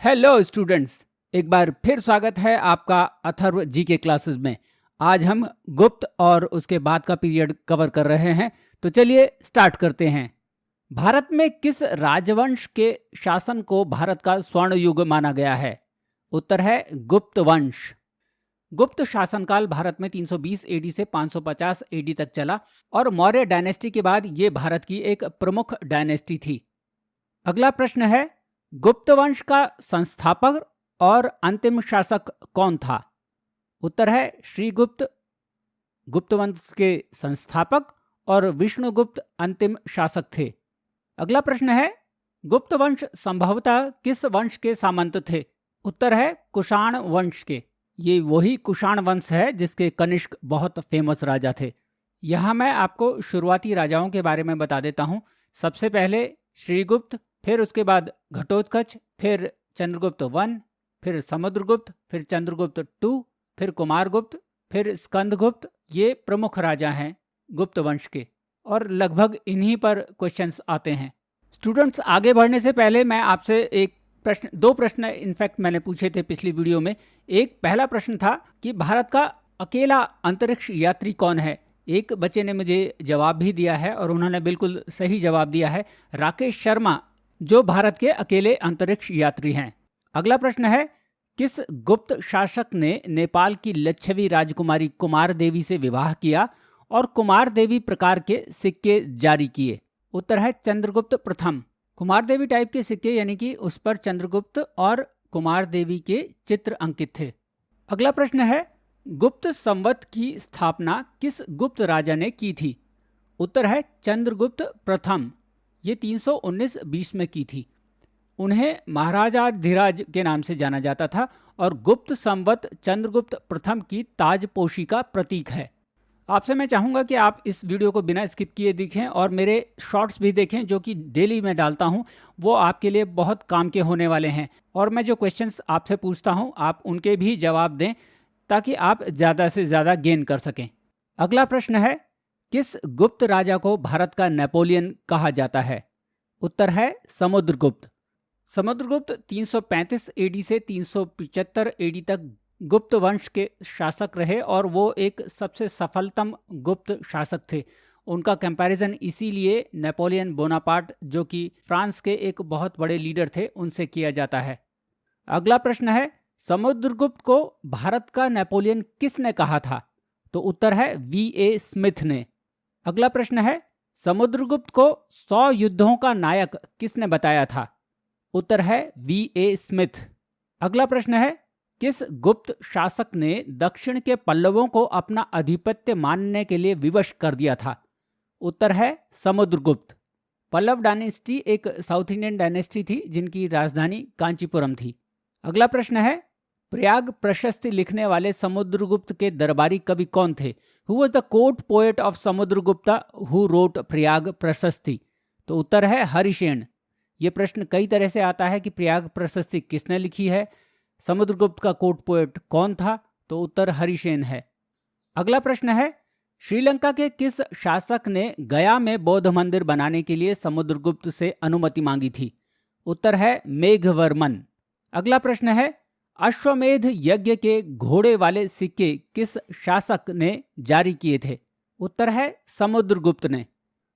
Hello students, एक बार फिर स्वागत है आपका अथर्व जी के क्लासेस में। आज हम गुप्त और उसके बाद का पीरियड कवर कर रहे हैं, तो चलिए स्टार्ट करते हैं। भारत में किस राजवंश के शासन को भारत का स्वर्ण युग माना गया है? उत्तर है गुप्त वंश। गुप्त शासनकाल भारत में 320 एडी से 550 एडी तक चला और मौर्य डायनेस्टी के बाद ये भारत की एक प्रमुख डायनेस्टी थी। अगला प्रश्न है, गुप्त वंश का संस्थापक और अंतिम शासक कौन था? उत्तर है श्रीगुप्त गुप्त वंश के संस्थापक और विष्णुगुप्त अंतिम शासक थे। अगला प्रश्न है, गुप्त वंश संभवतः किस वंश के सामंत थे? उत्तर है कुषाण वंश के। ये वही कुषाण वंश है जिसके कनिष्क बहुत फेमस राजा थे। यहाँ मैं आपको शुरुआती राजाओं के बारे में बता देता हूँ। सबसे पहले श्रीगुप्त, फिर उसके बाद घटोत्कच, फिर चंद्रगुप्त वन, फिर समुद्रगुप्त, फिर चंद्रगुप्त टू, फिर कुमारगुप्त, फिर स्कंदगुप्त। ये प्रमुख राजा हैं गुप्त वंश के और लगभग इन्हीं पर क्वेश्चंस आते हैं। स्टूडेंट्स, आगे बढ़ने से पहले मैं आपसे दो प्रश्न इनफैक्ट मैंने पूछे थे पिछली वीडियो में। एक पहला प्रश्न था कि भारत का अकेला अंतरिक्ष यात्री कौन है? एक बच्चे ने मुझे जवाब भी दिया है और उन्होंने बिल्कुल सही जवाब दिया है, राकेश शर्मा, जो भारत के अकेले अंतरिक्ष यात्री हैं। अगला प्रश्न है, किस गुप्त शासक ने नेपाल की लिच्छवी राजकुमारी कुमार देवी से विवाह किया और कुमार देवी प्रकार के सिक्के जारी किए? उत्तर है चंद्रगुप्त प्रथम। कुमार देवी टाइप के सिक्के यानी कि उस पर चंद्रगुप्त और कुमार देवी के चित्र अंकित थे। अगला प्रश्न है, गुप्त संवत की स्थापना किस गुप्त राजा ने की थी? उत्तर है चंद्रगुप्त प्रथम। ये 319 बीस में की थी। उन्हें महाराजाधिराज के नाम से जाना जाता था और गुप्त संवत चंद्रगुप्त प्रथम की ताजपोशी का प्रतीक है। आपसे मैं चाहूँगा कि आप इस वीडियो को बिना स्किप किए देखें और मेरे शॉर्ट्स भी देखें जो कि डेली मैं डालता हूँ। वो आपके लिए बहुत काम के होने वाले हैं और मैं जो क्वेश्चंस आपसे पूछता हूँ आप उनके भी जवाब दें ताकि आप ज़्यादा से ज़्यादा गेन कर सकें। अगला प्रश्न है, किस गुप्त राजा को भारत का नेपोलियन कहा जाता है? उत्तर है समुद्रगुप्त। समुद्रगुप्त 335 एडी से 375 एडी तक गुप्त वंश के शासक रहे और वो एक सबसे सफलतम गुप्त शासक थे। उनका कंपैरिजन इसीलिए नेपोलियन बोनापार्ट, जो कि फ्रांस के एक बहुत बड़े लीडर थे, उनसे किया जाता है। अगला प्रश्न है, समुद्रगुप्त को भारत का नेपोलियन किसने कहा था? तो उत्तर है V.A. स्मिथ ने। अगला प्रश्न है, समुद्रगुप्त को 100 युद्धों का नायक किसने बताया था? उत्तर है V.A. स्मिथ। अगला प्रश्न है, किस गुप्त शासक ने दक्षिण के पल्लवों को अपना आधिपत्य मानने के लिए विवश कर दिया था? उत्तर है समुद्रगुप्त। पल्लव डायनेस्टी एक साउथ इंडियन डायनेस्टी थी जिनकी राजधानी कांचीपुरम थी। अगला प्रश्न है, प्रयाग प्रशस्ति लिखने वाले समुद्रगुप्त के दरबारी कवि कौन थे? Who was the court poet of Samudragupta who wrote Prayag प्रशस्ति? तो उत्तर है हरिसेन। ये प्रश्न कई तरह से आता है कि प्रयाग प्रशस्ति किसने लिखी है, समुद्रगुप्त का कोर्ट पोएट कौन था? तो उत्तर हरिसेन है। अगला प्रश्न है, श्रीलंका के किस शासक ने गया में बौद्ध मंदिर बनाने के लिए समुद्रगुप्त से अनुमति मांगी थी? उत्तर है मेघवर्मन। अगला प्रश्न है, अश्वमेध यज्ञ के घोड़े वाले सिक्के किस शासक ने जारी किए थे? उत्तर है समुद्रगुप्त ने।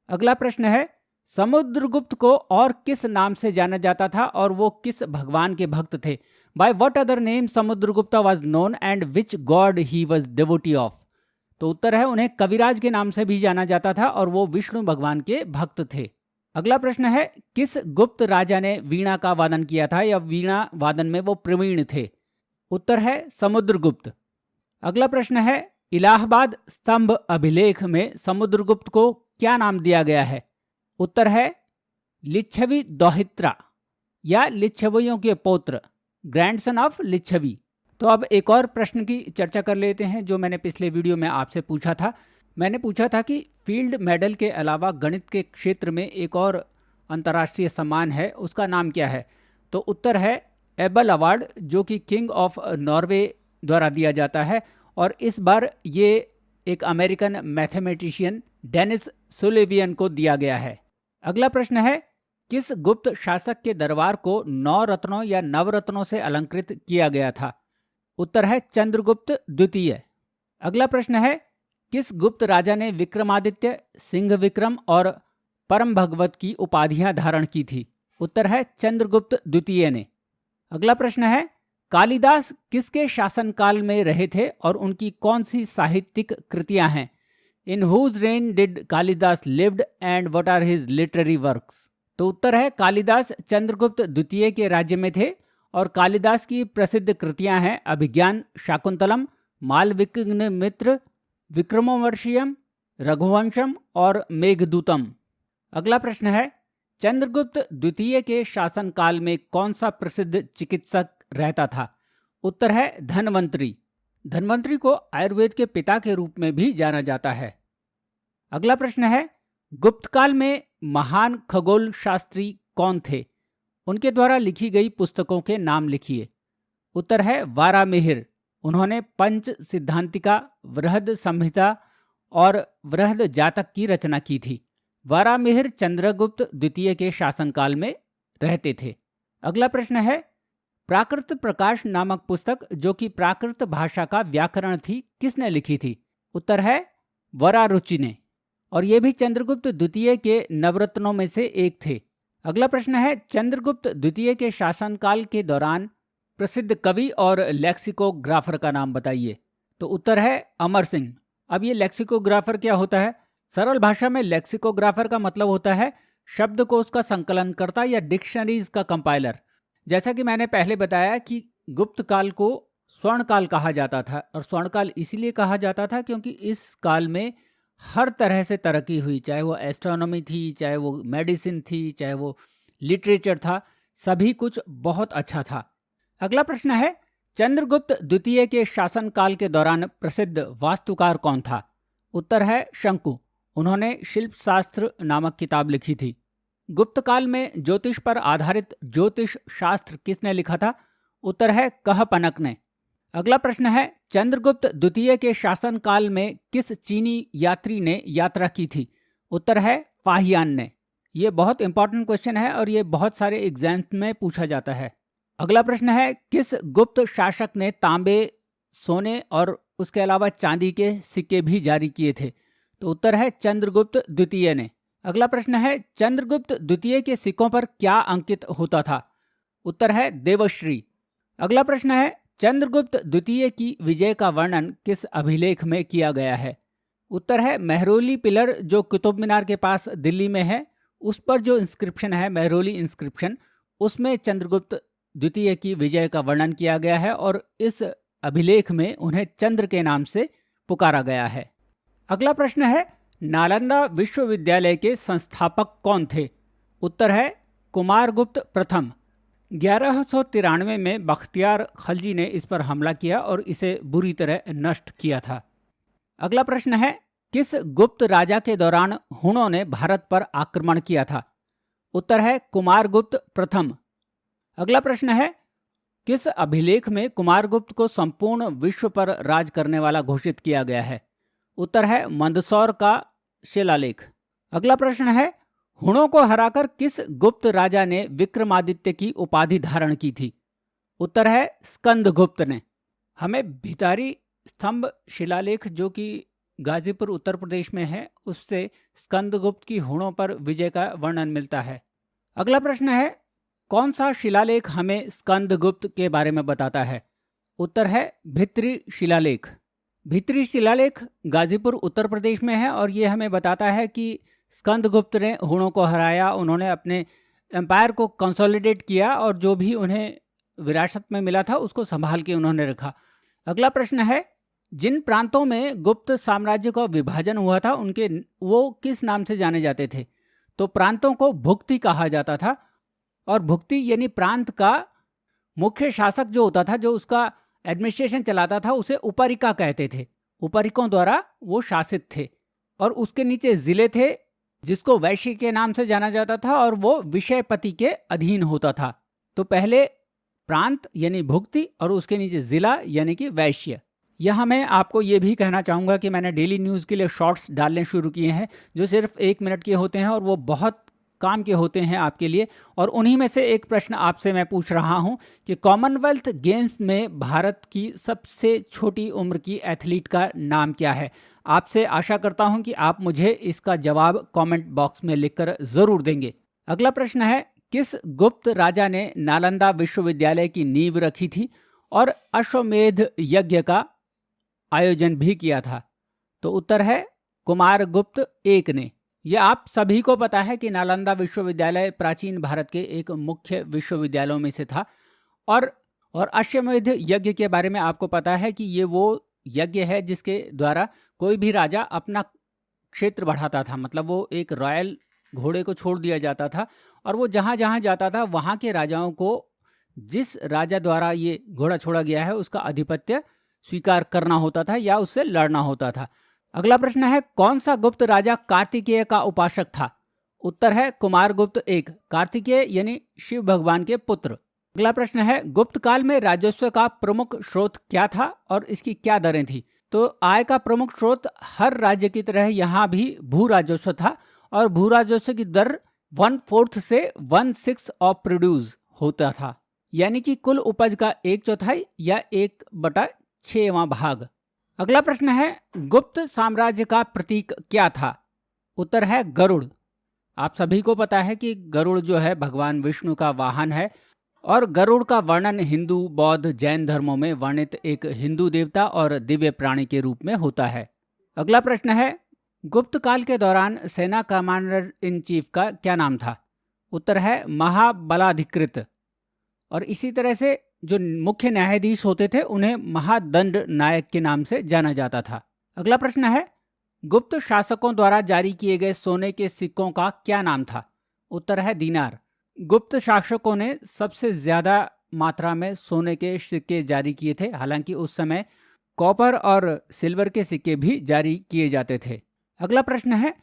अगला प्रश्न है, समुद्रगुप्त को और किस नाम से जाना जाता था और वो किस भगवान के भक्त थे? By what other name Samudragupta was known and which God he was devotee of? तो उत्तर है उन्हें कविराज के नाम से भी जाना जाता था और वो विष्णु भगवान के भक्त थे। अगला प्रश्न है, किस गुप्त राजा ने वीणा का वादन किया था या वीणा वादन में वो प्रवीण थे? उत्तर है समुद्रगुप्त। अगला प्रश्न है, इलाहाबाद स्तंभ अभिलेख में समुद्रगुप्त को क्या नाम दिया गया है? उत्तर है लिच्छवी दोहित्रा या लिच्छवियों के पौत्र, ग्रैंडसन ऑफ लिच्छवी। तो अब एक और प्रश्न की चर्चा कर लेते हैं जो मैंने पिछले वीडियो में आपसे पूछा था। मैंने पूछा था कि फील्ड मेडल के अलावा गणित के क्षेत्र में एक और अंतर्राष्ट्रीय सम्मान है, उसका नाम क्या है? तो उत्तर है एबल अवार्ड, जो कि किंग ऑफ नॉर्वे द्वारा दिया जाता है और इस बार ये एक अमेरिकन मैथमेटिशियन डेनिस सुलेवियन को दिया गया है। अगला प्रश्न है, किस गुप्त शासक के दरबार को 9 रत्नों या नवरत्नों से अलंकृत किया गया था? उत्तर है चंद्रगुप्त द्वितीय। अगला प्रश्न है, किस गुप्त राजा ने विक्रमादित्य, सिंह विक्रम और परम भगवत की उपाधियां धारण की थी? उत्तर है चंद्रगुप्त द्वितीय ने। अगला प्रश्न है, कालिदास किसके शासनकाल में रहे थे और उनकी कौन सी साहित्यिक कृतियां हैं? In whose reign did Kalidas lived and what are his literary works? तो उत्तर है कालिदास चंद्रगुप्त द्वितीय के राज्य में थे और कालिदास की प्रसिद्ध कृतियां हैं अभिज्ञान शाकुंतलम, मालविकग्निमित्र, विक्रमोर्वशीयम, रघुवंशम और मेघदूतम। अगला प्रश्न है, चंद्रगुप्त द्वितीय के शासनकाल में कौन सा प्रसिद्ध चिकित्सक रहता था? उत्तर है धन्वंतरी। धन्वंतरी को आयुर्वेद के पिता के रूप में भी जाना जाता है। अगला प्रश्न है, गुप्त काल में महान खगोल शास्त्री कौन थे? उनके द्वारा लिखी गई पुस्तकों के नाम लिखिए। उत्तर है वारामिहिर। उन्होंने पंच सिद्धांतिका, वृहद संहिता और वृहद जातक की रचना की थी। वारामिहिर चंद्रगुप्त द्वितीय के शासनकाल में रहते थे। अगला प्रश्न है, प्राकृत प्रकाश नामक पुस्तक जो कि प्राकृत भाषा का व्याकरण थी, किसने लिखी थी? उत्तर है वरारुचि ने, और ये भी चंद्रगुप्त द्वितीय के नवरत्नों में से एक थे। अगला प्रश्न है, चंद्रगुप्त द्वितीय के शासनकाल के दौरान प्रसिद्ध कवि और लेक्सिकोग्राफर का नाम बताइए। तो उत्तर है अमर सिंह। अब ये लेक्सिकोग्राफर क्या होता है? सरल भाषा में लेक्सिकोग्राफर का मतलब होता है शब्द को उसका संकलन करता या डिक्शनरीज का कंपाइलर। जैसा कि मैंने पहले बताया कि गुप्त काल को स्वर्णकाल कहा जाता था, और स्वर्णकाल इसीलिए कहा जाता था क्योंकि इस काल में हर तरह से तरक्की हुई, चाहे वो एस्ट्रोनॉमी थी, चाहे वो मेडिसिन थी, चाहे वो लिटरेचर था, सभी कुछ बहुत अच्छा था। अगला प्रश्न है, चंद्रगुप्त द्वितीय के शासनकाल के दौरान प्रसिद्ध वास्तुकार कौन था? उत्तर है शंकु। उन्होंने शिल्प शास्त्र नामक किताब लिखी थी। गुप्त काल में ज्योतिष पर आधारित ज्योतिष शास्त्र किसने लिखा था? उत्तर है कहपनक ने। अगला प्रश्न है, चंद्रगुप्त द्वितीय के शासनकाल में किस चीनी यात्री ने यात्रा की थी? उत्तर है फाहियान ने। ये बहुत इंपॉर्टेंट क्वेश्चन है और ये बहुत सारे एग्जाम्स में पूछा जाता है। अगला प्रश्न है, किस गुप्त शासक ने तांबे, सोने और उसके अलावा चांदी के सिक्के भी जारी किए थे? तो उत्तर है चंद्रगुप्त द्वितीय ने। अगला प्रश्न है, चंद्रगुप्त द्वितीय के सिक्कों पर क्या अंकित होता था? उत्तर है देवश्री। अगला प्रश्न है, चंद्रगुप्त द्वितीय की विजय का वर्णन किस अभिलेख में किया गया है? उत्तर है मेहरौली पिलर, जो कुतुब मीनार के पास दिल्ली में है। उस पर जो इंस्क्रिप्शन है, मेहरौली इंस्क्रिप्शन, उसमें चंद्रगुप्त द्वितीय की विजय का वर्णन किया गया है और इस अभिलेख में उन्हें चंद्र के नाम से पुकारा गया है। अगला प्रश्न है, नालंदा विश्वविद्यालय के संस्थापक कौन थे? उत्तर है कुमारगुप्त प्रथम। 1193 में बख्तियार खलजी ने इस पर हमला किया और इसे बुरी तरह नष्ट किया था। अगला प्रश्न है, किस गुप्त राजा के दौरान हुणों ने भारत पर आक्रमण किया था? उत्तर है कुमारगुप्त प्रथम। अगला प्रश्न है, किस अभिलेख में कुमारगुप्त को संपूर्ण विश्व पर राज करने वाला घोषित किया गया है? उत्तर है मंदसौर का शिलालेख। अगला प्रश्न है, हुणों को हराकर किस गुप्त राजा ने विक्रमादित्य की उपाधि धारण की थी? उत्तर है स्कंदगुप्त ने। हमें भितारी स्तंभ शिलालेख, जो कि गाजीपुर उत्तर प्रदेश में है, उससे स्कंदगुप्त की हुणों पर विजय का वर्णन मिलता है। अगला प्रश्न है, कौन सा शिलालेख हमें स्कंदगुप्त के बारे में बताता है? उत्तर है भित्री शिलालेख। भित्री शिलालेख गाजीपुर उत्तर प्रदेश में है और ये हमें बताता है कि स्कंदगुप्त ने हुणों को हराया, उन्होंने अपने एम्पायर को कंसोलिडेट किया और जो भी उन्हें विरासत में मिला था उसको संभाल के उन्होंने रखा। अगला प्रश्न है, जिन प्रांतों में गुप्त साम्राज्य का विभाजन हुआ था उनके वो किस नाम से जाने जाते थे? तो प्रांतों को भुक्ति कहा जाता था, और भुक्ति यानी प्रांत का मुख्य शासक जो होता था, जो उसका एडमिनिस्ट्रेशन चलाता था, उसे उपरिका कहते थे। उपरिकों द्वारा वो शासित थे और उसके नीचे जिले थे जिसको वैश्य के नाम से जाना जाता था और वो विषयपति के अधीन होता था। तो पहले प्रांत यानी भुक्ति और उसके नीचे जिला यानी कि वैश्य। यहाँ मैं आपको ये भी कहना चाहूँगा कि मैंने डेली न्यूज़ के लिए शॉर्ट्स डालने शुरू किए हैं जो सिर्फ 1 मिनट के होते हैं और वो बहुत काम के होते हैं आपके लिए, और उन्हीं में से एक प्रश्न आपसे मैं पूछ रहा हूं कि कॉमनवेल्थ गेम्स में भारत की सबसे छोटी उम्र की एथलीट का नाम क्या है। आपसे आशा करता हूं कि आप मुझे इसका जवाब कमेंट बॉक्स में लिखकर जरूर देंगे। अगला प्रश्न है, किस गुप्त राजा ने नालंदा विश्वविद्यालय की नींव रखी थी और अश्वमेध यज्ञ का आयोजन भी किया था? तो उत्तर है कुमारगुप्त एक ने। यह आप सभी को पता है कि नालंदा विश्वविद्यालय प्राचीन भारत के एक मुख्य विश्वविद्यालयों में से था, और अश्वमेध यज्ञ के बारे में आपको पता है कि ये वो यज्ञ है जिसके द्वारा कोई भी राजा अपना क्षेत्र बढ़ाता था। मतलब वो एक रॉयल घोड़े को छोड़ दिया जाता था और वो जहाँ जहाँ जाता था वहाँ के राजाओं को जिस राजा द्वारा ये घोड़ा छोड़ा गया है उसका आधिपत्य स्वीकार करना होता था या उससे लड़ना होता था। अगला प्रश्न है, कौन सा गुप्त राजा कार्तिकेय का उपासक था? उत्तर है कुमारगुप्त एक। कार्तिकेय यानी शिव भगवान के पुत्र। अगला प्रश्न है, गुप्त काल में राजस्व का प्रमुख स्रोत क्या था और इसकी क्या दरें थी? तो आय का प्रमुख स्रोत हर राज्य की तरह यहाँ भी भू राजस्व था, और भू राजस्व की दर 1/4 से 1/6 ऑफ प्रोड्यूस होता था, यानी कि कुल उपज का 1/4 या 1/6वां भाग। अगला प्रश्न है, गुप्त साम्राज्य का प्रतीक क्या था? उत्तर है गरुड़। आप सभी को पता है कि गरुड़ जो है भगवान विष्णु का वाहन है, और गरुड़ का वर्णन हिंदू, बौद्ध, जैन धर्मों में वर्णित एक हिंदू देवता और दिव्य प्राणी के रूप में होता है। अगला प्रश्न है, गुप्त काल के दौरान सेना कमांडर इन चीफ का क्या नाम था? उत्तर है महाबलाधिकृत। और इसी तरह से जो मुख्य न्यायाधीश होते थे उन्हें महादंड नायक के नाम से जाना जाता था। अगला प्रश्न है, गुप्त शासकों द्वारा जारी किए गए सोने के सिक्कों का क्या नाम था? उत्तर है दीनार। गुप्त शासकों ने सबसे ज्यादा मात्रा में सोने के सिक्के जारी किए थे, हालांकि उस समय कॉपर और सिल्वर के सिक्के भी जारी किए जाते थे। अगला प्रश्न है,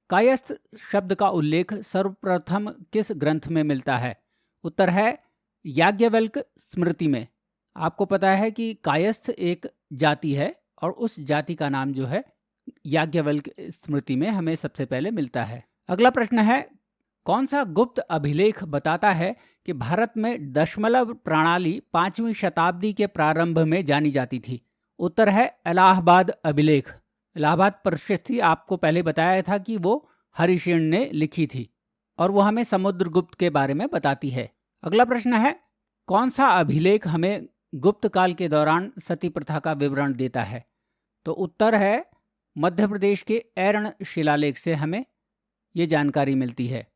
कायस्थ शब्द का उल्लेख सर्वप्रथम किस ग्रंथ में मिलता है? उत्तर है याज्ञवल्क्य स्मृति में। आपको पता है कि कायस्थ एक जाति है और उस जाति का नाम जो है याज्ञवल्क्य स्मृति में हमें सबसे पहले मिलता है। अगला प्रश्न है, कौन सा गुप्त अभिलेख बताता है कि भारत में दशमलव प्रणाली 5वीं शताब्दी के प्रारंभ में जानी जाती थी? उत्तर है इलाहाबाद अभिलेख। इलाहाबाद प्रशस्ति आपको पहले बताया था कि वो हरिशेन ने लिखी थी, और वो हमें समुद्रगुप्त के बारे में बताती है। अगला प्रश्न है, कौन सा अभिलेख हमें गुप्त काल के दौरान सती प्रथा का विवरण देता है? तो उत्तर है मध्य प्रदेश के ऐरण शिलालेख से हमें ये जानकारी मिलती है।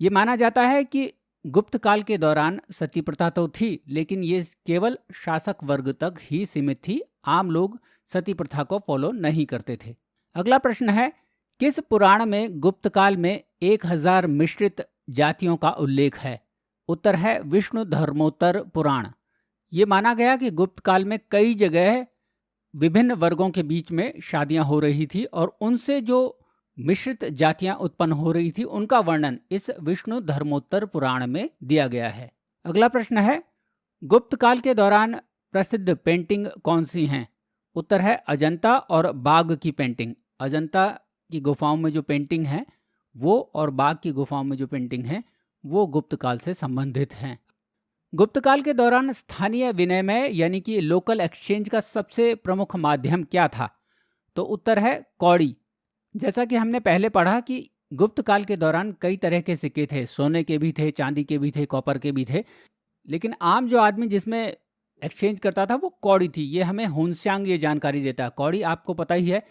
ये माना जाता है कि गुप्त काल के दौरान सती प्रथा तो थी, लेकिन ये केवल शासक वर्ग तक ही सीमित थी। आम लोग सती प्रथा को फॉलो नहीं करते थे। अगला प्रश्न है, किस पुराण में गुप्त काल में 1000 मिश्रित जातियों का उल्लेख है? उत्तर है विष्णु धर्मोत्तर पुराण। ये माना गया कि गुप्त काल में कई जगह विभिन्न वर्गों के बीच में शादियां हो रही थी, और उनसे जो मिश्रित जातियां उत्पन्न हो रही थी उनका वर्णन इस विष्णु धर्मोत्तर पुराण में दिया गया है। अगला प्रश्न है, गुप्त काल के दौरान प्रसिद्ध पेंटिंग कौन सी हैं? उत्तर है अजंता और बाघ की पेंटिंग। अजंता की गुफाओं में जो पेंटिंग है वो, और बाघ की गुफाओं में जो पेंटिंग है वो गुप्त काल से संबंधित हैं। गुप्त काल के दौरान स्थानीय विनिमय यानी कि लोकल एक्सचेंज का सबसे प्रमुख माध्यम क्या था? तो उत्तर है कौड़ी। जैसा कि हमने पहले पढ़ा कि गुप्त काल के दौरान कई तरह के सिक्के थे, सोने के भी थे, चांदी के भी थे, कॉपर के भी थे, लेकिन आम जो आदमी जिसमें एक्सचेंज करता था वो कौड़ी थी। ये हमें हुनस्यांग ये जानकारी देता है। कौड़ी आपको पता ही है,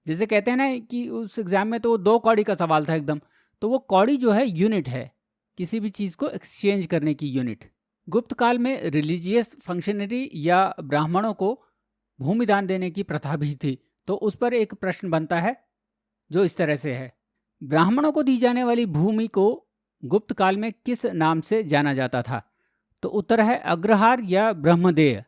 जैसे कहते हैं ना कि उस एग्जाम में तो 2 कौड़ी का सवाल था एकदम, तो वो कौड़ी जो है यूनिट है, किसी भी चीज़ को एक्सचेंज करने की यूनिट। गुप्त काल में रिलीजियस फंक्शनरी या ब्राह्मणों को भूमिदान देने की प्रथा भी थी। तो उस पर एक प्रश्न बनता है जो इस तरह से है, ब्राह्मणों को दी जाने वाली भूमि को गुप्त काल में किस नाम से जाना जाता था? तो उत्तर है अग्रहार या ब्रह्मदेय।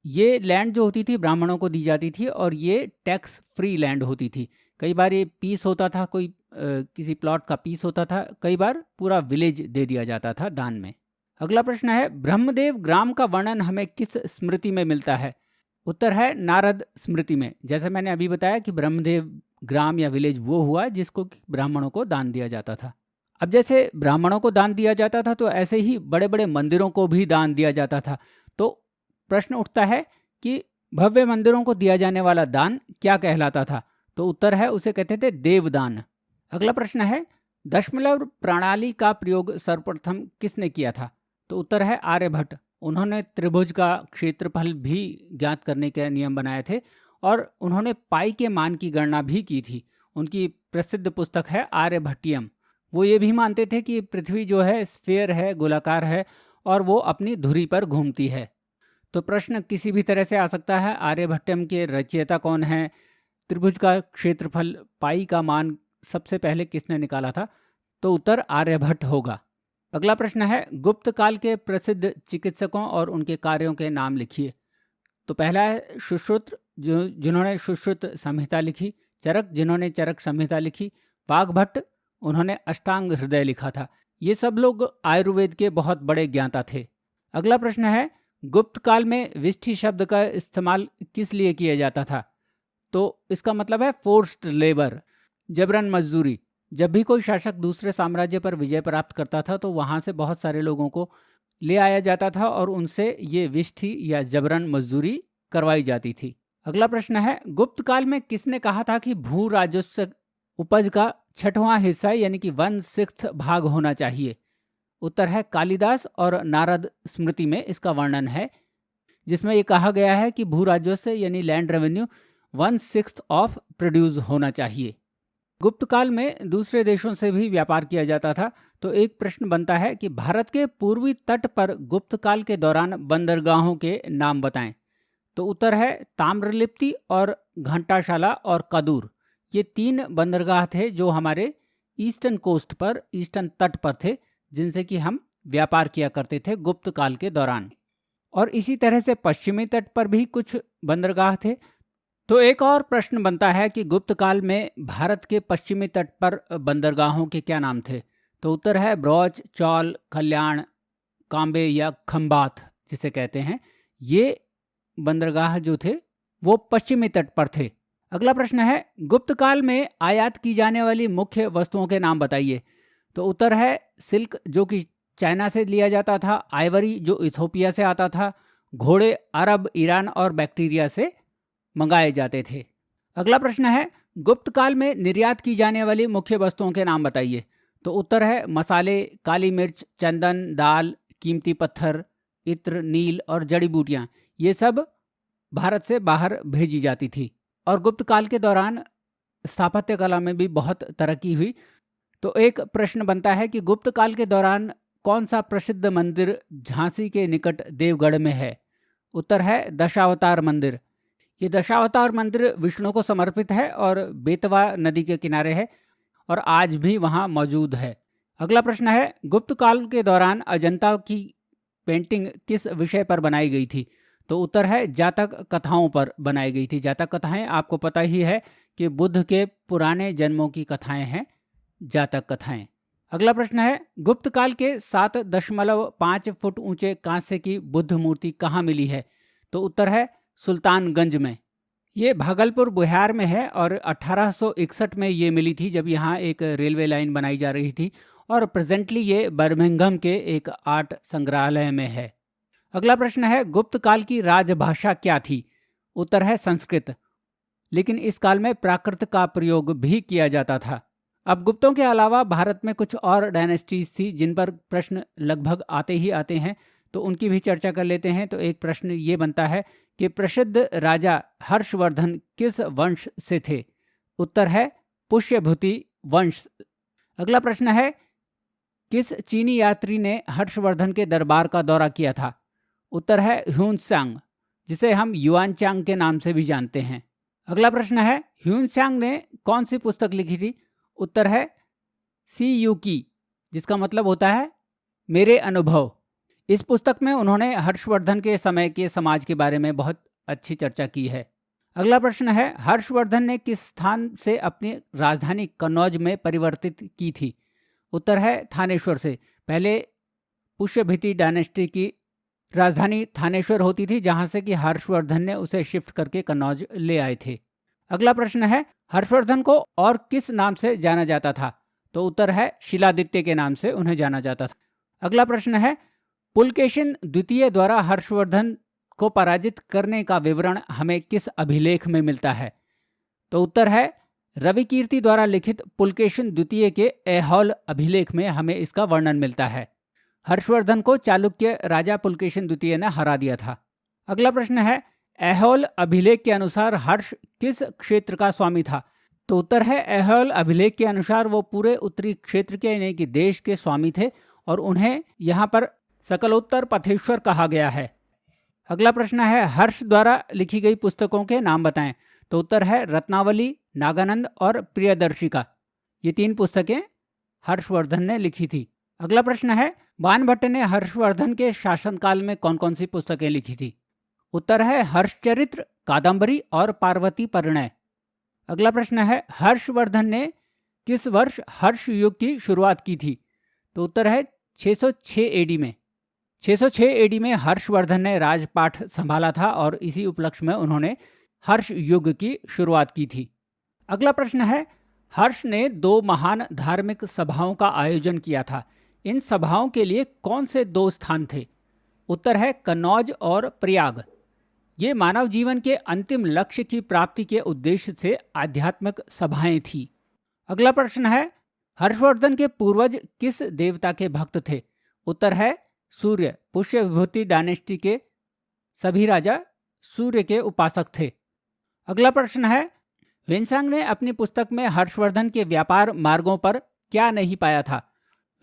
ये लैंड जो होती थी ब्राह्मणों को दी जाती थी, और ये टैक्स फ्री लैंड होती थी। कई बार ये पीस होता था, कोई किसी प्लॉट का पीस होता था, कई बार पूरा विलेज दे दिया जाता था दान में। अगला प्रश्न है, ब्रह्मदेव ग्राम का वर्णन हमें किस स्मृति में मिलता है? उत्तर है नारद स्मृति में। जैसे मैंने अभी बताया कि ब्रह्मदेव ग्राम या विलेज वो हुआ जिसको ब्राह्मणों को दान दिया जाता था। अब जैसे ब्राह्मणों को दान दिया जाता था तो ऐसे ही बड़े बड़े मंदिरों को भी दान दिया जाता था। तो प्रश्न उठता है कि भव्य मंदिरों को दिया जाने वाला दान क्या कहलाता था? तो उत्तर है, उसे कहते थे देवदान। अगला प्रश्न है, दशमलव प्रणाली का प्रयोग सर्वप्रथम किसने किया था? तो उत्तर है आर्यभट्ट। उन्होंने त्रिभुज का क्षेत्रफल भी ज्ञात करने के नियम बनाए थे और उन्होंने पाई के मान की गणना भी की थी। उनकी प्रसिद्ध पुस्तक है आर्यभट्टियम। वो ये भी मानते थे कि पृथ्वी जो है स्फीयर है, गोलाकार है और वो अपनी धुरी पर घूमती है। तो प्रश्न किसी भी तरह से आ सकता है, आर्यभट्टियम के रचयिता कौन है? त्रिभुज का क्षेत्रफल, पाई का मान सबसे पहले किसने निकाला था? तो उत्तर आर्यभट्ट होगा। अगला प्रश्न है, गुप्त काल के प्रसिद्ध चिकित्सकों और उनके कार्यों के नाम लिखिए। तो पहला है सुश्रुत, जिन्होंने सुश्रुत संहिता लिखी। चरक, जिन्होंने चरक संहिता लिखी। वाग्भट्ट, उन्होंने अष्टांग हृदय लिखा था। ये सब लोग आयुर्वेद के बहुत बड़े ज्ञाता थे। अगला प्रश्न है, गुप्त काल में विष्ठि शब्द का इस्तेमाल किस लिए किया जाता था? तो इसका मतलब है फोर्स्ड लेबर, जबरन मजदूरी। जब भी कोई शासक दूसरे साम्राज्य पर विजय प्राप्त करता था तो वहाँ से बहुत सारे लोगों को ले आया जाता था और उनसे ये विष्ठि या जबरन मजदूरी करवाई जाती थी। अगला प्रश्न है, गुप्त काल में किसने कहा था कि भू राजस्व उपज का 6वां हिस्सा यानी कि 1/6 भाग होना चाहिए? उत्तर है कालिदास और नारद स्मृति में इसका वर्णन है, जिसमें ये कहा गया है कि भू राजस्व यानी लैंड रेवेन्यू 1/6 ऑफ प्रोड्यूस होना चाहिए। गुप्त काल में दूसरे देशों से भी व्यापार किया जाता था। तो एक प्रश्न बनता है कि भारत के पूर्वी तट पर गुप्त काल के दौरान बंदरगाहों के नाम बताएं। तो उत्तर है ताम्रलिप्ति और घंटाशाला और कदूर। ये 3 बंदरगाह थे जो हमारे ईस्टर्न कोस्ट पर, ईस्टर्न तट पर थे, जिनसे कि हम व्यापार किया करते थे गुप्त काल के दौरान। और इसी तरह से पश्चिमी तट पर भी कुछ बंदरगाह थे। तो एक और प्रश्न बनता है कि गुप्त काल में भारत के पश्चिमी तट पर बंदरगाहों के क्या नाम थे? तो उत्तर है ब्रौच, चौल, कल्याण, कांबे या खंबात जिसे कहते हैं। ये बंदरगाह जो थे वो पश्चिमी तट पर थे। अगला प्रश्न है, गुप्त काल में आयात की जाने वाली मुख्य वस्तुओं के नाम बताइए। तो उत्तर है सिल्क, जो कि चाइना से लिया जाता था। आइवरी, जो इथोपिया से आता था। घोड़े अरब, ईरान और बैक्टीरिया से मंगाए जाते थे। अगला प्रश्न है, गुप्त काल में निर्यात की जाने वाली मुख्य वस्तुओं के नाम बताइए। तो उत्तर है मसाले, काली मिर्च, चंदन, दाल, कीमती पत्थर, इत्र, नील और जड़ी बूटियाँ। ये सब भारत से बाहर भेजी जाती थी। और गुप्त काल के दौरान स्थापत्य कला में भी बहुत तरक्की हुई। तो एक प्रश्न बनता है कि गुप्त काल के दौरान कौन सा प्रसिद्ध मंदिर झांसी के निकट देवगढ़ में है? उत्तर है दशावतार मंदिर। ये दशावतार मंदिर विष्णु को समर्पित है और बेतवा नदी के किनारे है और आज भी वहाँ मौजूद है। अगला प्रश्न है, गुप्त काल के दौरान अजंता की पेंटिंग किस विषय पर बनाई गई थी? तो उत्तर है जातक कथाओं पर बनाई गई थी। जातक कथाएं आपको पता ही है कि बुद्ध के पुराने जन्मों की कथाएं हैं जातक कथाएं। अगला प्रश्न है, गुप्त काल के 7.5 फुट ऊंचे कांस्य की बुद्ध मूर्ति कहाँ मिली है? तो उत्तर है सुल्तानगंज में। ये भागलपुर बिहार में है और 1861 में ये मिली थी, जब यहाँ एक रेलवे लाइन बनाई जा रही थी। और प्रेजेंटली ये बर्मिंघम के एक आर्ट संग्रहालय में है। अगला प्रश्न है, गुप्त काल की राजभाषा क्या थी? उत्तर है संस्कृत। लेकिन इस काल में प्राकृत का प्रयोग भी किया जाता था। अब गुप्तों के अलावा भारत में कुछ और डायनेस्टीज थी जिन पर प्रश्न लगभग आते ही आते हैं, तो उनकी भी चर्चा कर लेते हैं। तो एक प्रश्न ये बनता है कि प्रसिद्ध राजा हर्षवर्धन किस वंश से थे? उत्तर है पुष्यभूति वंश। अगला प्रश्न है, किस चीनी यात्री ने हर्षवर्धन के दरबार का दौरा किया था? उत्तर है ह्यूनत्सांग, जिसे हम युआनचांग के नाम से भी जानते हैं। अगला प्रश्न है, ह्यूनत्सांग ने कौन सी पुस्तक लिखी थी? उत्तर है सी यू की, जिसका मतलब होता है मेरे अनुभव। इस पुस्तक में उन्होंने हर्षवर्धन के समय के समाज के बारे में बहुत अच्छी चर्चा की है। अगला प्रश्न है, हर्षवर्धन ने किस स्थान से अपनी राजधानी कन्नौज में परिवर्तित की थी? उत्तर है थानेश्वर से। पहले पुष्यभूति डायनेस्टी की राजधानी थानेश्वर होती थी, जहां से कि हर्षवर्धन ने उसे शिफ्ट करके कन्नौज ले आए थे। अगला प्रश्न है, हर्षवर्धन को और किस नाम से जाना जाता था? तो उत्तर है शिलादित्य के नाम से उन्हें जाना जाता था। अगला प्रश्न है, पुलकेशिन द्वितीय द्वारा हर्षवर्धन को पराजित करने का विवरण हमें किस अभिलेख में मिलता है? तो उत्तर है रविकीर्ति द्वारा लिखित पुलकेशिन द्वितीय के ऐहोल अभिलेख में हमें इसका वर्णन मिलता है। हर्षवर्धन को चालुक्य राजा पुलकेशिन द्वितीय ने हरा दिया था। अगला प्रश्न है, ऐहोल अभिलेख के अनुसार हर्ष किस क्षेत्र का स्वामी था? तो उत्तर है ऐहोल अभिलेख के अनुसार वो पूरे उत्तरी क्षेत्र के यानी कि देश के स्वामी थे और उन्हें यहाँ पर सकलोत्तर पथेश्वर कहा गया है। अगला प्रश्न है, हर्ष द्वारा लिखी गई पुस्तकों के नाम बताएं। तो उत्तर है रत्नावली, नागानंद और प्रियदर्शिका। ये 3 पुस्तकें हर्षवर्धन ने लिखी थी। अगला प्रश्न है, बाणभट्ट ने हर्षवर्धन के शासनकाल में कौन कौन सी पुस्तकें लिखी थी? उत्तर है हर्षचरित्र, कादंबरी और पार्वती परिणय। अगला प्रश्न है, हर्षवर्धन ने किस वर्ष हर्ष युग की शुरुआत की थी? तो उत्तर है 606 एडी में। 606 एडी में हर्षवर्धन ने राजपाठ संभाला था और इसी उपलक्ष्य में उन्होंने हर्ष युग की शुरुआत की थी। अगला प्रश्न है, हर्ष ने 2 महान धार्मिक सभाओं का आयोजन किया था। इन सभाओं के लिए कौन से 2 स्थान थे? उत्तर है कन्नौज और प्रयाग। ये मानव जीवन के अंतिम लक्ष्य की प्राप्ति के उद्देश्य से आध्यात्मिक सभाएं थी। अगला प्रश्न है, हर्षवर्धन के पूर्वज किस देवता के भक्त थे? उत्तर है सूर्य। पुष्य विभूति डायनेस्टी के सभी राजा सूर्य के उपासक थे। अगला प्रश्न है, वेनसांग ने अपनी पुस्तक में हर्षवर्धन के व्यापार मार्गों पर क्या नहीं पाया था?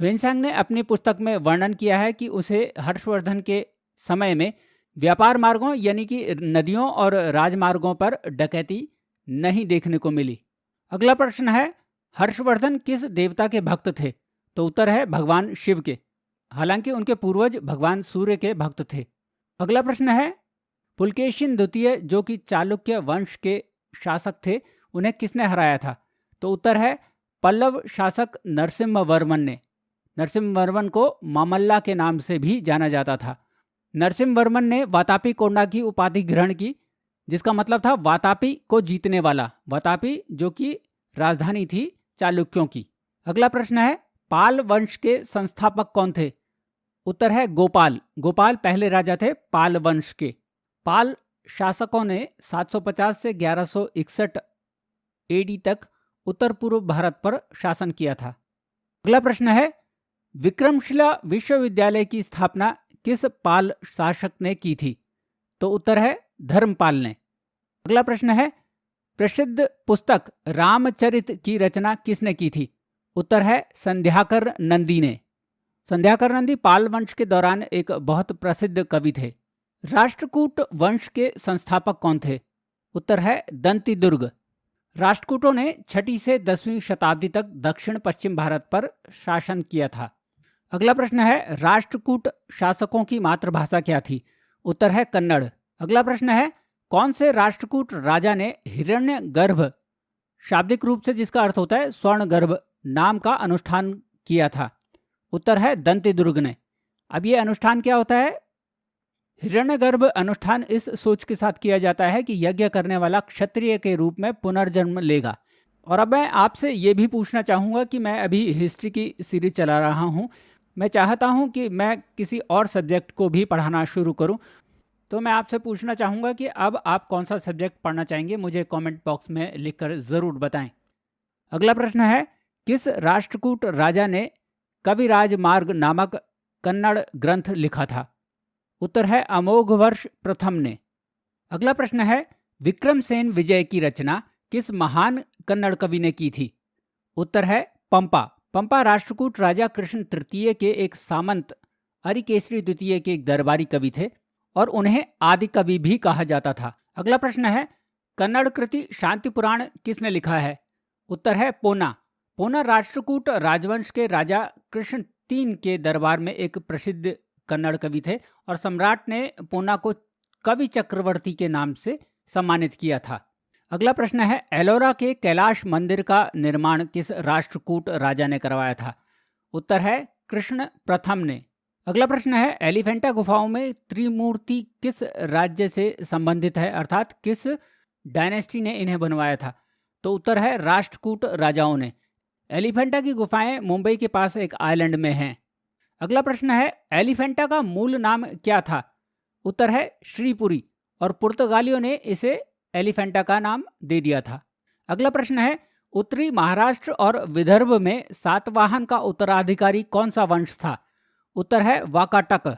वेनसांग ने अपनी पुस्तक में वर्णन किया है कि उसे हर्षवर्धन के समय में व्यापार मार्गों यानी कि नदियों और राजमार्गों पर डकैती नहीं देखने को मिली। अगला प्रश्न है, हर्षवर्धन किस देवता के भक्त थे? तो उत्तर है भगवान शिव के। हालांकि उनके पूर्वज भगवान सूर्य के भक्त थे। अगला प्रश्न है, पुलकेशिन द्वितीय जो कि चालुक्य वंश के शासक थे, उन्हें किसने हराया था? तो उत्तर है पल्लव शासक नरसिम्हवर्मन ने। नरसिम्हवर्मन को मामल्ला के नाम से भी जाना जाता था। नरसिम्हवर्मन ने वातापी कोंडा की उपाधि ग्रहण की, जिसका मतलब था वातापी को जीतने वाला। वातापी जो कि राजधानी थी चालुक्यों की। अगला प्रश्न है, पाल वंश के संस्थापक कौन थे? उत्तर है गोपाल। गोपाल पहले राजा थे पाल वंश के। पाल शासकों ने 750 से 1161 एडी तक उत्तर पूर्व भारत पर शासन किया था। अगला प्रश्न है, विक्रमशिला विश्वविद्यालय की स्थापना किस पाल शासक ने की थी? तो उत्तर है धर्मपाल ने। अगला प्रश्न है, प्रसिद्ध पुस्तक रामचरित की रचना किसने की थी? उत्तर है संध्याकर नंदी ने। संध्याकर नंदी पाल वंश के दौरान एक बहुत प्रसिद्ध कवि थे। राष्ट्रकूट वंश के संस्थापक कौन थे? उत्तर है दंतिदुर्ग। राष्ट्रकूटों ने 6वीं से 10वीं शताब्दी तक दक्षिण पश्चिम भारत पर शासन किया था। अगला प्रश्न है, राष्ट्रकूट शासकों की मातृभाषा क्या थी? उत्तर है कन्नड़। अगला प्रश्न है, कौन से राष्ट्रकूट राजा ने हिरण्यगर्भ, शाब्दिक रूप से जिसका अर्थ होता है स्वर्णगर्भ, नाम का अनुष्ठान किया था? उत्तर है दंतिदुर्ग ने। अब ये अनुष्ठान क्या होता है? हिरण्यगर्भ अनुष्ठान इस सोच के साथ किया जाता है कि यज्ञ करने वाला क्षत्रिय के रूप में पुनर्जन्म लेगा। और अब मैं आपसे ये भी पूछना चाहूँगा कि मैं अभी हिस्ट्री की सीरीज चला रहा हूँ, मैं चाहता हूँ कि मैं किसी और सब्जेक्ट को भी पढ़ाना शुरू करूँ, तो मैं आपसे पूछना चाहूँगा कि अब आप कौन सा सब्जेक्ट पढ़ना चाहेंगे, मुझे कमेंट बॉक्स में लिखकर ज़रूर बताएं। अगला प्रश्न है, किस राष्ट्रकूट राजा ने कविराज मार्ग नामक कन्नड़ ग्रंथ लिखा था? उत्तर है अमोघवर्ष प्रथम ने। अगला प्रश्न है, विक्रमसेन विजय की रचना किस महान कन्नड़ कवि ने की थी? उत्तर है पंपा। पंपा राष्ट्रकूट राजा कृष्ण तृतीय के एक सामंत, अरिकेसरी द्वितीय के एक दरबारी कवि थे और उन्हें आदि कवि भी कहा जाता था। अगला प्रश्न है, कन्नड़ कृति शांति पुराण किसने लिखा है? उत्तर है पोना। पोना राष्ट्रकूट राजवंश के राजा कृष्ण III के दरबार में एक प्रसिद्ध कन्नड़ कवि थे और सम्राट ने पोना को कवि चक्रवर्ती के नाम से सम्मानित किया था। अगला प्रश्न है, एलोरा के कैलाश मंदिर का निर्माण किस राष्ट्रकूट राजा ने करवाया था? उत्तर है कृष्ण प्रथम ने। अगला प्रश्न है, एलिफेंटा गुफाओं में त्रिमूर्ति किस राज्य से संबंधित है, अर्थात किस डायनेस्टी ने इन्हें बनवाया था? तो उत्तर है राष्ट्रकूट राजाओं ने। एलिफेंटा की गुफाएं मुंबई के पास एक आइलैंड में हैं। अगला प्रश्न है, एलिफेंटा का मूल नाम क्या था? उत्तर है श्रीपुरी, और पुर्तगालियों ने इसे एलिफेंटा का नाम दे दिया था। अगला प्रश्न है, उत्तरी महाराष्ट्र और विदर्भ में सातवाहन का उत्तराधिकारी कौन सा वंश था? उत्तर है वाकाटक।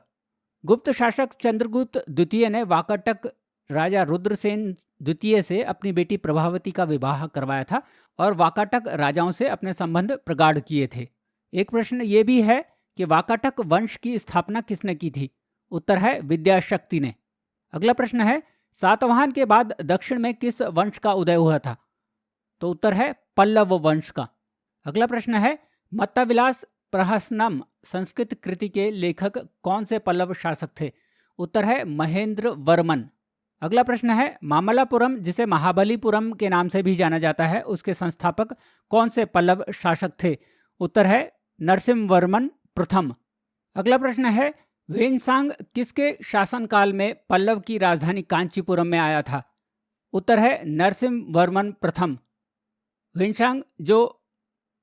गुप्त शासक चंद्रगुप्त द्वितीय ने वाकाटक राजा रुद्रसेन द्वितीय से अपनी बेटी प्रभावती का विवाह करवाया था और वाकाटक राजाओं से अपने संबंध प्रगाढ़ किए थे। एक प्रश्न ये भी है कि वाकाटक वंश की स्थापना किसने की थी? उत्तर है विद्याशक्ति ने। अगला प्रश्न है, सातवाहन के बाद दक्षिण में किस वंश का उदय हुआ था? तो उत्तर है पल्लव वंश का। अगला प्रश्न है, मत्ताविलास प्रहसनम संस्कृत कृति के लेखक कौन से पल्लव शासक थे? उत्तर है महेंद्र वर्मन। अगला प्रश्न है, मामल्लापुरम जिसे महाबलीपुरम के नाम से भी जाना जाता है, उसके संस्थापक कौन से पल्लव शासक थे? उत्तर है नरसिम्हवर्मन प्रथम। अगला प्रश्न है, वेनसांग किसके शासनकाल में पल्लव की राजधानी कांचीपुरम में आया था? उत्तर है नरसिम्हवर्मन प्रथम। वेनसांग जो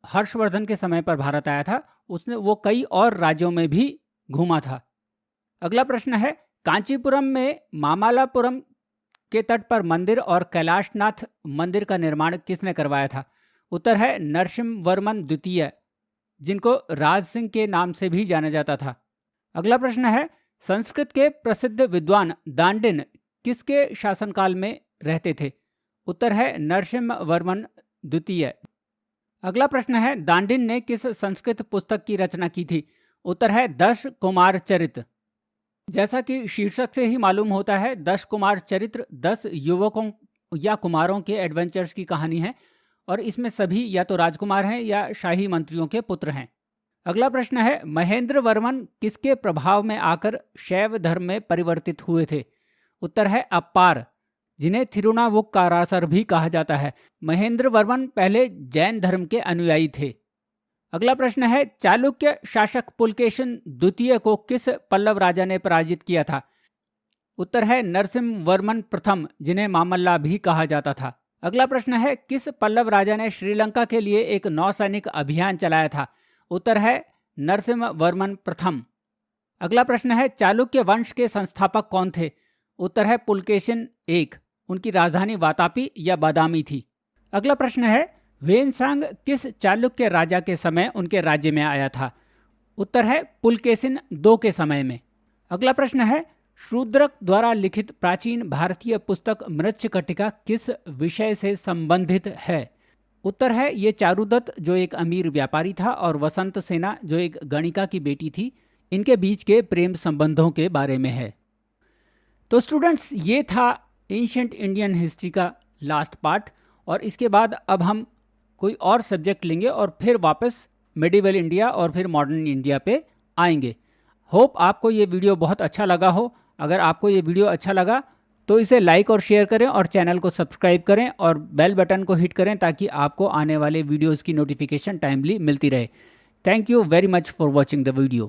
हर्षवर्धन के समय पर भारत आया था, उसने वो कई और राज्यों में भी घूमा था। अगला प्रश्न है, कांचीपुरम में मामल्लापुरम के तट पर मंदिर और कैलाशनाथ मंदिर का निर्माण किसने करवाया था? उत्तर है नरसिम्हवर्मन द्वितीय, जिनको राज सिंह के नाम से भी जाना जाता था। अगला प्रश्न है, संस्कृत के प्रसिद्ध विद्वान दांडिन किसके शासनकाल में रहते थे? उत्तर है नरसिम्हवर्मन द्वितीय। अगला प्रश्न है, दांडिन ने किस संस्कृत पुस्तक की रचना की थी? उत्तर है 10 कुमार चरित्र। जैसा कि शीर्षक से ही मालूम होता है, 10 कुमार चरित्र 10 युवकों या कुमारों के एडवेंचर्स की कहानी है और इसमें सभी या तो राजकुमार हैं या शाही मंत्रियों के पुत्र हैं। अगला प्रश्न है, महेंद्र वर्मन किसके प्रभाव में आकर शैव धर्म में परिवर्तित हुए थे? उत्तर है अप्पार, जिन्हें थिरुनावुक्कारासर भी कहा जाता है। महेंद्र वर्मन पहले जैन धर्म के अनुयायी थे। अगला प्रश्न है, चालुक्य शासक पुलकेशिन द्वितीय को किस पल्लव राजा ने पराजित किया था? उत्तर है नरसिम्हवर्मन प्रथम, जिन्हें मामल्ला भी कहा जाता था। अगला प्रश्न है, किस पल्लव राजा ने श्रीलंका के लिए एक नौसैनिक अभियान चलाया था? उत्तर है नरसिम्हवर्मन प्रथम। अगला प्रश्न है, चालुक्य वंश के संस्थापक कौन थे? उत्तर है पुलकेशिन एक, उनकी राजधानी वातापी या बादामी थी। अगला प्रश्न है, वेनसांग किस चालुक्य राजा के समय उनके राज्य में आया था? उत्तर है पुलकेशिन दो के समय में। अगला प्रश्न है, शूद्रक द्वारा लिखित प्राचीन भारतीय पुस्तक मृच्छकटिका किस विषय से संबंधित है? उत्तर है ये चारुदत्त जो एक अमीर व्यापारी था और वसंत सेना जो एक गणिका की बेटी थी, इनके बीच के प्रेम संबंधों के बारे में है। तो स्टूडेंट्स, ये था एंशिएंट इंडियन हिस्ट्री का लास्ट पार्ट, और इसके बाद अब हम कोई और सब्जेक्ट लेंगे और फिर वापस मिडिवल इंडिया और फिर मॉडर्न इंडिया पे आएंगे। होप आपको ये वीडियो बहुत अच्छा लगा हो। अगर आपको ये वीडियो अच्छा लगा तो इसे लाइक और शेयर करें और चैनल को सब्सक्राइब करें और बेल बटन को हिट करें ताकि आपको आने वाले वीडियोज़ की नोटिफिकेशन टाइमली मिलती रहे। Thank you very much for watching the video.